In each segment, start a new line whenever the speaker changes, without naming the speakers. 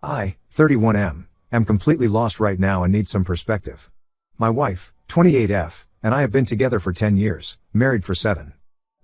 I, 31 am completely lost right now and need some perspective. My wife, 28F, and I have been together for 10 years, married for 7.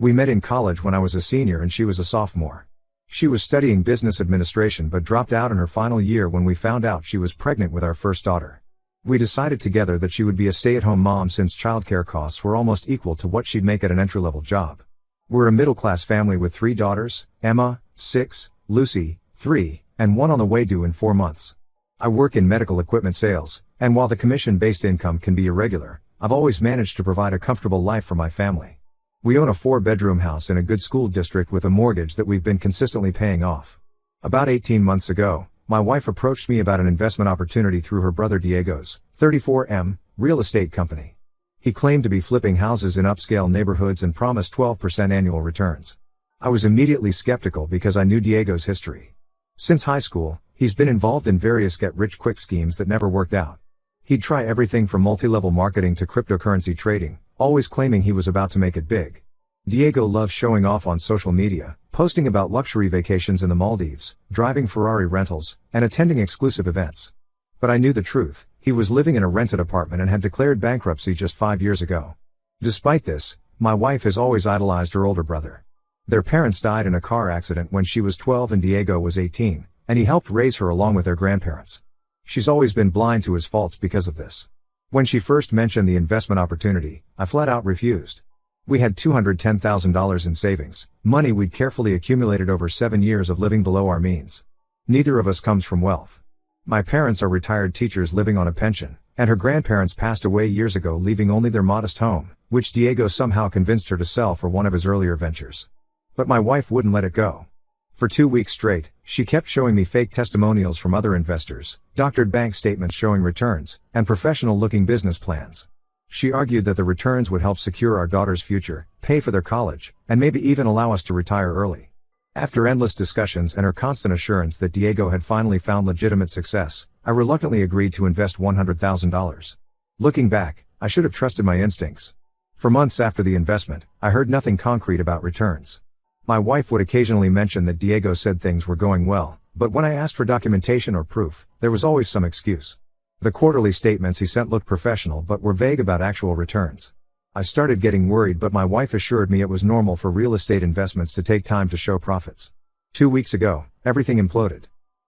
We met in college when I was a senior and she was a sophomore. She was studying business administration but dropped out in her final year when we found out she was pregnant with our first daughter. We decided together that she would be a stay-at-home mom since childcare costs were almost equal to what she'd make at an entry-level job. We're a middle-class family with 3 daughters, Emma, 6, Lucy, 3, and 1 on the way due in 4 months. I work in medical equipment sales, and while the commission-based income can be irregular, I've always managed to provide a comfortable life for my family. We own a 4-bedroom house in a good school district with a mortgage that we've been consistently paying off. About 18 months ago, my wife approached me about an investment opportunity through her brother Diego's, 34M, real estate company. He claimed to be flipping houses in upscale neighborhoods and promised 12% annual returns. I was immediately skeptical because I knew Diego's history. Since high school, he's been involved in various get-rich-quick schemes that never worked out. He'd try everything from multi-level marketing to cryptocurrency trading, always claiming he was about to make it big. Diego loves showing off on social media, posting about luxury vacations in the Maldives, driving Ferrari rentals, and attending exclusive events. But I knew the truth. He was living in a rented apartment and had declared bankruptcy just 5 years ago. Despite this, my wife has always idolized her older brother. Their parents died in a car accident when she was 12 and Diego was 18, and he helped raise her along with their grandparents. She's always been blind to his faults because of this. When she first mentioned the investment opportunity, I flat out refused. We had $210,000 in savings, money we'd carefully accumulated over 7 years of living below our means. Neither of us comes from wealth. My parents are retired teachers living on a pension, and her grandparents passed away years ago leaving only their modest home, which Diego somehow convinced her to sell for one of his earlier ventures. But my wife wouldn't let it go. For 2 weeks straight, she kept showing me fake testimonials from other investors, doctored bank statements showing returns, and professional-looking business plans. She argued that the returns would help secure our daughter's future, pay for their college, and maybe even allow us to retire early. After endless discussions and her constant assurance that Diego had finally found legitimate success, I reluctantly agreed to invest $100,000. Looking back, I should have trusted my instincts. For months after the investment, I heard nothing concrete about returns. My wife would occasionally mention that Diego said things were going well, but when I asked for documentation or proof, there was always some excuse. The quarterly statements he sent looked professional but were vague about actual returns. I started getting worried, but my wife assured me it was normal for real estate investments to take time to show profits. 2 weeks ago, everything imploded.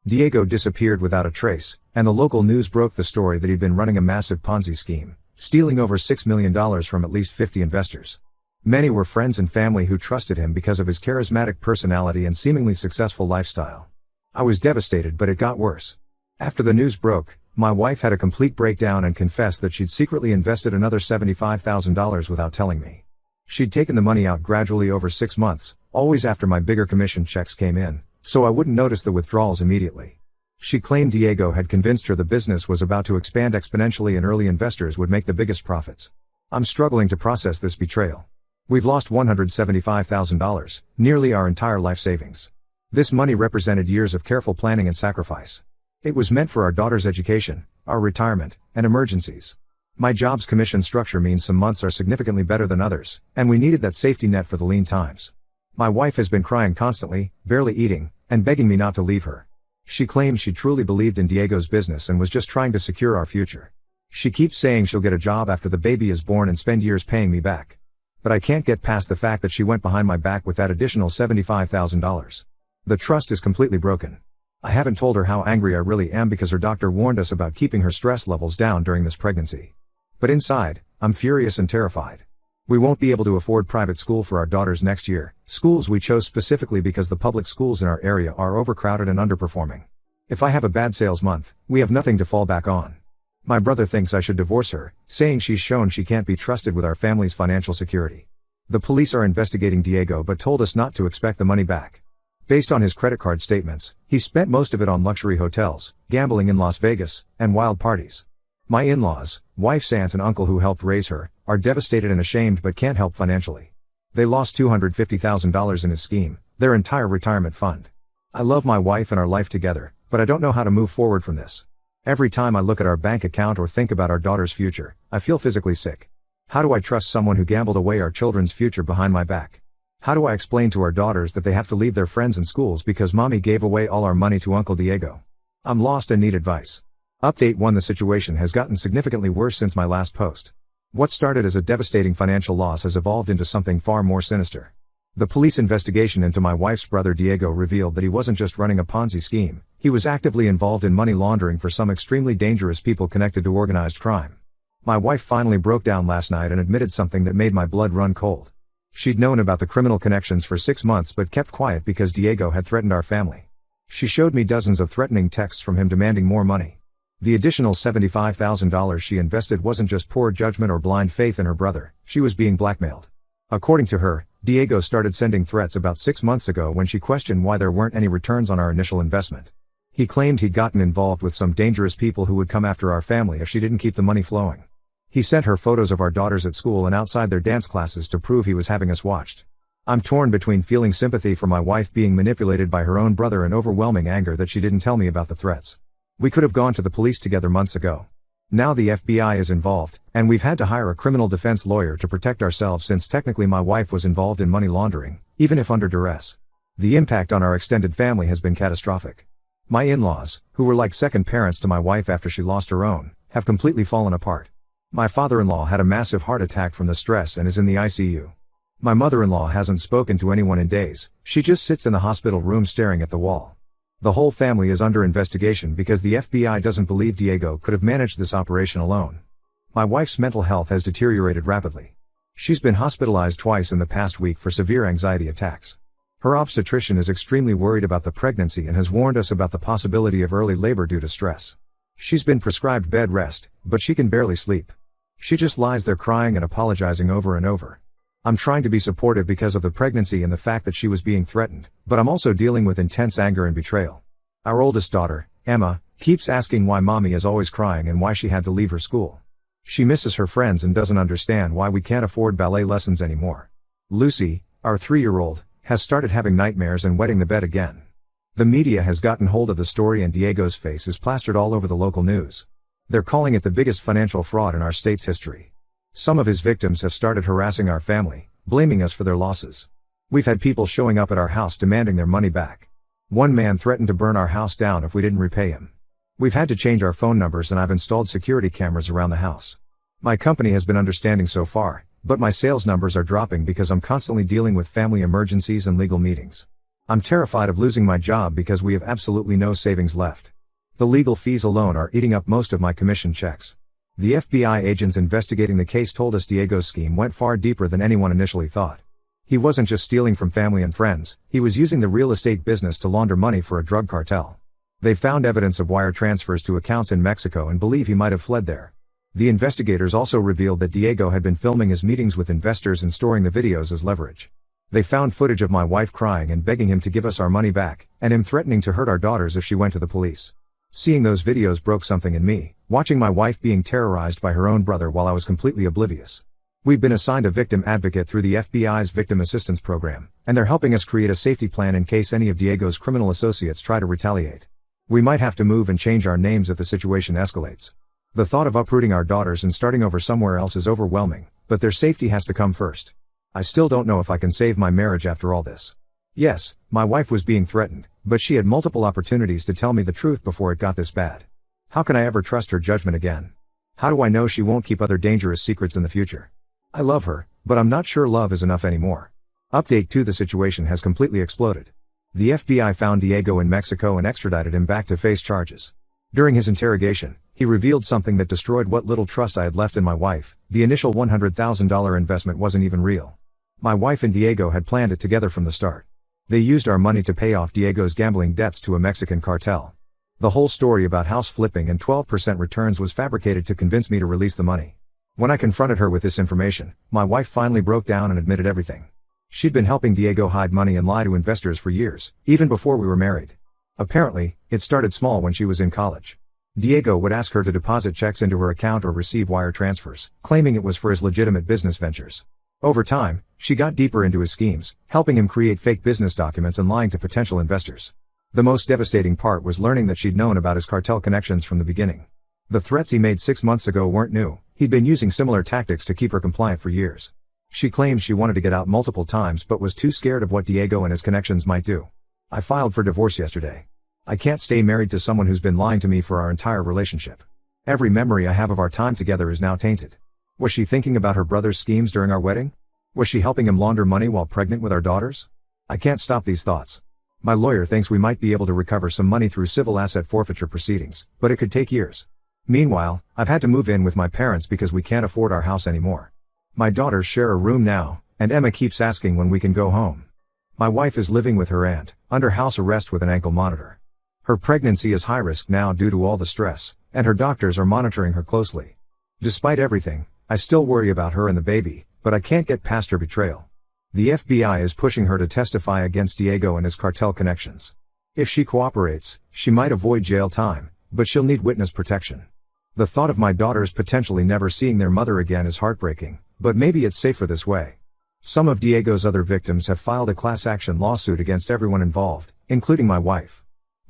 Diego disappeared without a trace, and the local news broke the story that he'd been running a massive Ponzi scheme, stealing over $6 million from at least 50 investors. Many were friends and family who trusted him because of his charismatic personality and seemingly successful lifestyle. I was devastated, but it got worse. After the news broke, my wife had a complete breakdown and confessed that she'd secretly invested another $75,000 without telling me. She'd taken the money out gradually over 6 months, always after my bigger commission checks came in, so I wouldn't notice the withdrawals immediately. She claimed Diego had convinced her the business was about to expand exponentially and early investors would make the biggest profits. I'm struggling to process this betrayal. We've lost $175,000, nearly our entire life savings. This money represented years of careful planning and sacrifice. It was meant for our daughter's education, our retirement, and emergencies. My job's commission structure means some months are significantly better than others, and we needed that safety net for the lean times. My wife has been crying constantly, barely eating, and begging me not to leave her. She claims she truly believed in Diego's business and was just trying to secure our future. She keeps saying she'll get a job after the baby is born and spend years paying me back. But I can't get past the fact that she went behind my back with that additional $75,000. The trust is completely broken. I haven't told her how angry I really am because her doctor warned us about keeping her stress levels down during this pregnancy. But inside, I'm furious and terrified. We won't be able to afford private school for our daughters next year, schools we chose specifically because the public schools in our area are overcrowded and underperforming. If I have a bad sales month, we have nothing to fall back on. My brother thinks I should divorce her, saying she's shown she can't be trusted with our family's financial security. The police are investigating Diego but told us not to expect the money back. Based on his credit card statements, he spent most of it on luxury hotels, gambling in Las Vegas, and wild parties. My in-laws, wife's aunt and uncle who helped raise her, are devastated and ashamed but can't help financially. They lost $250,000 in his scheme, their entire retirement fund. I love my wife and our life together, but I don't know how to move forward from this. Every time I look at our bank account or think about our daughter's future, I feel physically sick. How do I trust someone who gambled away our children's future behind my back? How do I explain to our daughters that they have to leave their friends and schools because mommy gave away all our money to Uncle Diego? I'm lost and need advice. Update 1. The situation has gotten significantly worse since my last post. What started as a devastating financial loss has evolved into something far more sinister. The police investigation into my wife's brother Diego revealed that he wasn't just running a Ponzi scheme, he was actively involved in money laundering for some extremely dangerous people connected to organized crime. My wife finally broke down last night and admitted something that made my blood run cold. She'd known about the criminal connections for 6 months but kept quiet because Diego had threatened our family. She showed me dozens of threatening texts from him demanding more money. The additional $75,000 she invested wasn't just poor judgment or blind faith in her brother, she was being blackmailed. According to her, Diego started sending threats about 6 months ago when she questioned why there weren't any returns on our initial investment. He claimed he'd gotten involved with some dangerous people who would come after our family if she didn't keep the money flowing. He sent her photos of our daughters at school and outside their dance classes to prove he was having us watched. I'm torn between feeling sympathy for my wife being manipulated by her own brother and overwhelming anger that she didn't tell me about the threats. We could have gone to the police together months ago. Now the FBI is involved, and we've had to hire a criminal defense lawyer to protect ourselves since technically my wife was involved in money laundering, even if under duress. The impact on our extended family has been catastrophic. My in-laws, who were like second parents to my wife after she lost her own, have completely fallen apart. My father-in-law had a massive heart attack from the stress and is in the ICU. My mother-in-law hasn't spoken to anyone in days, she just sits in the hospital room staring at the wall. The whole family is under investigation because the FBI doesn't believe Diego could have managed this operation alone. My wife's mental health has deteriorated rapidly. She's been hospitalized twice in the past week for severe anxiety attacks. Her obstetrician is extremely worried about the pregnancy and has warned us about the possibility of early labor due to stress. She's been prescribed bed rest, but she can barely sleep. She just lies there crying and apologizing over and over. I'm trying to be supportive because of the pregnancy and the fact that she was being threatened, but I'm also dealing with intense anger and betrayal. Our oldest daughter, Emma, keeps asking why mommy is always crying and why she had to leave her school. She misses her friends and doesn't understand why we can't afford ballet lessons anymore. Lucy, our 3-year-old, has started having nightmares and wetting the bed again. The media has gotten hold of the story and Diego's face is plastered all over the local news. They're calling it the biggest financial fraud in our state's history. Some of his victims have started harassing our family, blaming us for their losses. We've had people showing up at our house demanding their money back. One man threatened to burn our house down if we didn't repay him. We've had to change our phone numbers and I've installed security cameras around the house. My company has been understanding so far, but my sales numbers are dropping because I'm constantly dealing with family emergencies and legal meetings. I'm terrified of losing my job because we have absolutely no savings left. The legal fees alone are eating up most of my commission checks. The FBI agents investigating the case told us Diego's scheme went far deeper than anyone initially thought. He wasn't just stealing from family and friends, he was using the real estate business to launder money for a drug cartel. They found evidence of wire transfers to accounts in Mexico and believe he might have fled there. The investigators also revealed that Diego had been filming his meetings with investors and storing the videos as leverage. They found footage of my wife crying and begging him to give us our money back, and him threatening to hurt our daughters if she went to the police. Seeing those videos broke something in me, watching my wife being terrorized by her own brother while I was completely oblivious. We've been assigned a victim advocate through the FBI's Victim Assistance Program, and they're helping us create a safety plan in case any of Diego's criminal associates try to retaliate. We might have to move and change our names if the situation escalates. The thought of uprooting our daughters and starting over somewhere else is overwhelming, but their safety has to come first. I still don't know if I can save my marriage after all this. Yes, my wife was being threatened, but she had multiple opportunities to tell me the truth before it got this bad. How can I ever trust her judgment again? How do I know she won't keep other dangerous secrets in the future? I love her, but I'm not sure love is enough anymore. Update 2. The situation has completely exploded. The FBI found Diego in Mexico and extradited him back to face charges. During his interrogation, he revealed something that destroyed what little trust I had left in my wife. The initial $100,000 investment wasn't even real. My wife and Diego had planned it together from the start. They used our money to pay off Diego's gambling debts to a Mexican cartel. The whole story about house flipping and 12% returns was fabricated to convince me to release the money. When I confronted her with this information, my wife finally broke down and admitted everything. She'd been helping Diego hide money and lie to investors for years, even before we were married. Apparently, it started small when she was in college. Diego would ask her to deposit checks into her account or receive wire transfers, claiming it was for his legitimate business ventures. Over time, she got deeper into his schemes, helping him create fake business documents and lying to potential investors. The most devastating part was learning that she'd known about his cartel connections from the beginning. The threats he made 6 months ago weren't new, he'd been using similar tactics to keep her compliant for years. She claimed she wanted to get out multiple times but was too scared of what Diego and his connections might do. I filed for divorce yesterday. I can't stay married to someone who's been lying to me for our entire relationship. Every memory I have of our time together is now tainted. Was she thinking about her brother's schemes during our wedding? Was she helping him launder money while pregnant with our daughters? I can't stop these thoughts. My lawyer thinks we might be able to recover some money through civil asset forfeiture proceedings, but it could take years. Meanwhile, I've had to move in with my parents because we can't afford our house anymore. My daughters share a room now, and Emma keeps asking when we can go home. My wife is living with her aunt, under house arrest with an ankle monitor. Her pregnancy is high risk now due to all the stress, and her doctors are monitoring her closely. Despite everything, I still worry about her and the baby, but I can't get past her betrayal. The FBI is pushing her to testify against Diego and his cartel connections. If she cooperates, she might avoid jail time, but she'll need witness protection. The thought of my daughters potentially never seeing their mother again is heartbreaking, but maybe it's safer this way. Some of Diego's other victims have filed a class action lawsuit against everyone involved, including my wife.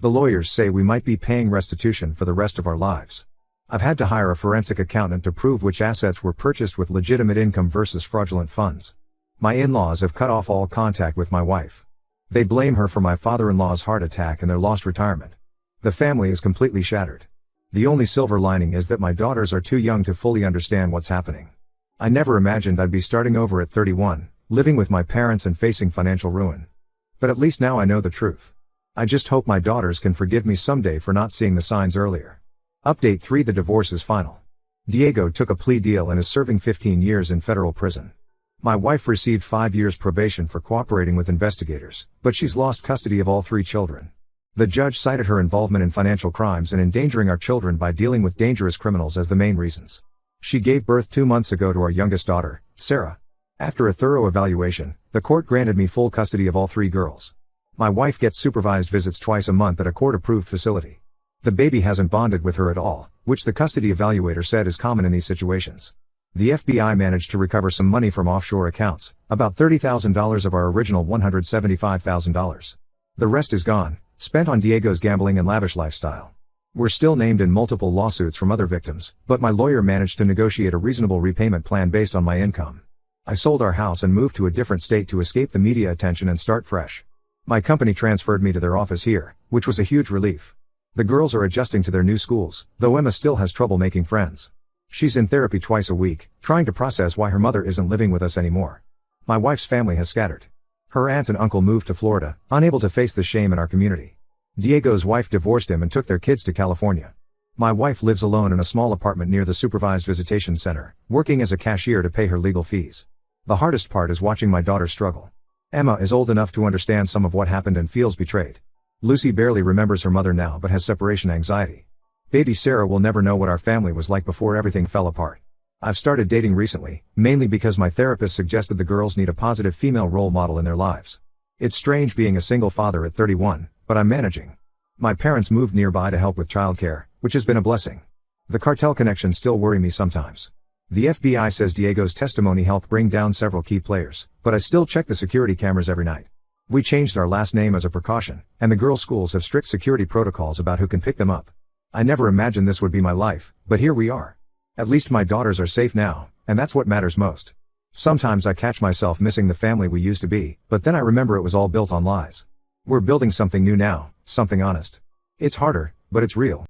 The lawyers say we might be paying restitution for the rest of our lives. I've had to hire a forensic accountant to prove which assets were purchased with legitimate income versus fraudulent funds. My in-laws have cut off all contact with my wife. They blame her for my father-in-law's heart attack and their lost retirement. The family is completely shattered. The only silver lining is that my daughters are too young to fully understand what's happening. I never imagined I'd be starting over at 31, living with my parents and facing financial ruin. But at least now I know the truth. I just hope my daughters can forgive me someday for not seeing the signs earlier. Update 3: The divorce is final. Diego took a plea deal and is serving 15 years in federal prison. My wife received 5 years probation for cooperating with investigators, but she's lost custody of all 3 children. The judge cited her involvement in financial crimes and endangering our children by dealing with dangerous criminals as the main reasons. She gave birth 2 months ago to our youngest daughter, Sarah. After a thorough evaluation, the court granted me full custody of all 3 girls. My wife gets supervised visits twice a month at a court-approved facility. The baby hasn't bonded with her at all, which the custody evaluator said is common in these situations. The FBI managed to recover some money from offshore accounts, about $30,000 of our original $175,000. The rest is gone, spent on Diego's gambling and lavish lifestyle. We're still named in multiple lawsuits from other victims, but my lawyer managed to negotiate a reasonable repayment plan based on my income. I sold our house and moved to a different state to escape the media attention and start fresh. My company transferred me to their office here, which was a huge relief. The girls are adjusting to their new schools, though Emma still has trouble making friends. She's in therapy twice a week, trying to process why her mother isn't living with us anymore. My wife's family has scattered. Her aunt and uncle moved to Florida, unable to face the shame in our community. Diego's wife divorced him and took their kids to California. My wife lives alone in a small apartment near the supervised visitation center, working as a cashier to pay her legal fees. The hardest part is watching my daughter struggle. Emma is old enough to understand some of what happened and feels betrayed. Lucy barely remembers her mother now but has separation anxiety. Baby Sarah will never know what our family was like before everything fell apart. I've started dating recently, mainly because my therapist suggested the girls need a positive female role model in their lives. It's strange being a single father at 31, but I'm managing. My parents moved nearby to help with childcare, which has been a blessing. The cartel connections still worry me sometimes. The FBI says Diego's testimony helped bring down several key players, but I still check the security cameras every night. We changed our last name as a precaution, and the girls' schools have strict security protocols about who can pick them up. I never imagined this would be my life, but here we are. At least my daughters are safe now, and that's what matters most. Sometimes I catch myself missing the family we used to be, but then I remember it was all built on lies. We're building something new now, something honest. It's harder, but it's real.